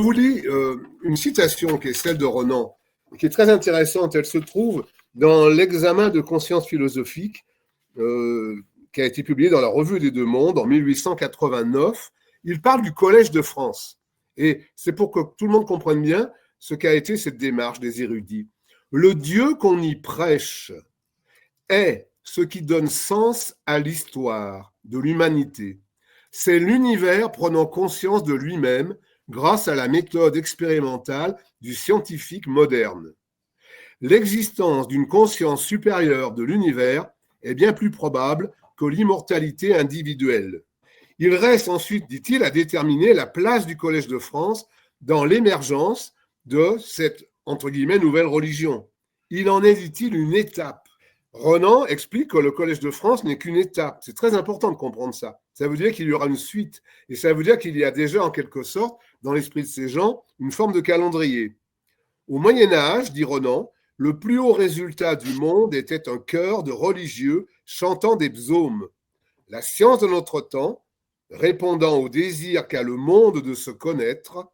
vous lis une citation qui est celle de Renan, qui est très intéressante. Elle se trouve dans l'examen de conscience philosophique qui a été publié dans la Revue des Deux Mondes en 1889. Il parle du Collège de France. Et c'est pour que tout le monde comprenne bien ce qu'a été cette démarche des érudits. Le Dieu qu'on y prêche est ce qui donne sens à l'histoire de l'humanité. C'est l'univers prenant conscience de lui-même grâce à la méthode expérimentale du scientifique moderne. L'existence d'une conscience supérieure de l'univers est bien plus probable que l'immortalité individuelle. Il reste ensuite, dit-il, à déterminer la place du Collège de France dans l'émergence de cette, entre guillemets, nouvelle religion. Il en est, dit-il, une étape. Renan explique que le Collège de France n'est qu'une étape. C'est très important de comprendre ça. Ça veut dire qu'il y aura une suite. Et ça veut dire qu'il y a déjà, en quelque sorte, dans l'esprit de ces gens, une forme de calendrier. Au Moyen-Âge, dit Renan, le plus haut résultat du monde était un chœur de religieux chantant des psaumes. La science de notre temps, répondant au désir qu'a le monde de se connaître,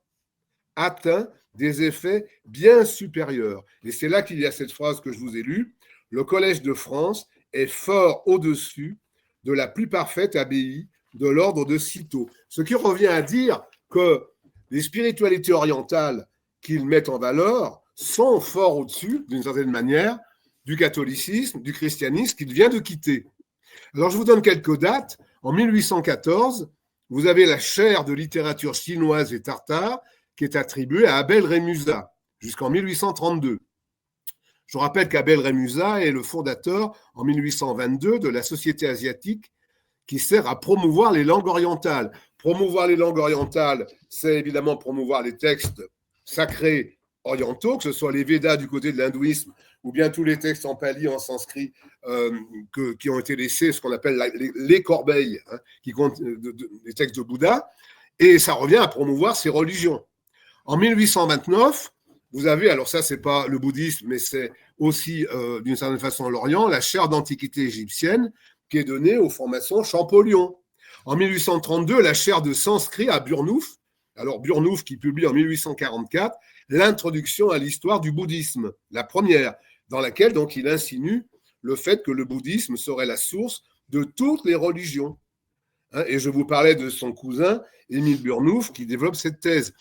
atteint des effets bien supérieurs. Et c'est là qu'il y a cette phrase que je vous ai lue. Le Collège de France est fort au-dessus de la plus parfaite abbaye de l'ordre de Cîteaux. Ce qui revient à dire que les spiritualités orientales qu'ils mettent en valeur sont fort au-dessus, d'une certaine manière, du catholicisme, du christianisme qu'il vient de quitter. Alors je vous donne quelques dates. En 1814, vous avez la chaire de littérature chinoise et tartare qui est attribuée à Abel Rémusat jusqu'en 1832. Je rappelle qu'Abel Rémusat est le fondateur, en 1822, de la Société asiatique qui sert à promouvoir les langues orientales. Promouvoir les langues orientales, c'est évidemment promouvoir les textes sacrés orientaux, que ce soit les Védas du côté de l'hindouisme ou bien tous les textes en pali, en sanskrit, qui ont été laissés, ce qu'on appelle les corbeilles, hein, qui comptent les textes de Bouddha, et ça revient à promouvoir ces religions. En 1829, vous avez, alors ça, c'est pas le bouddhisme, mais c'est aussi, d'une certaine façon, l'Orient, la chaire d'antiquité égyptienne qui est donnée aux formations Champollion. En 1832, la chaire de sanskrit à Burnouf, alors Burnouf qui publie en 1844 l'introduction à l'histoire du bouddhisme, la première, dans laquelle donc il insinue le fait que le bouddhisme serait la source de toutes les religions. Et je vous parlais de son cousin, Émile Burnouf, qui développe cette thèse.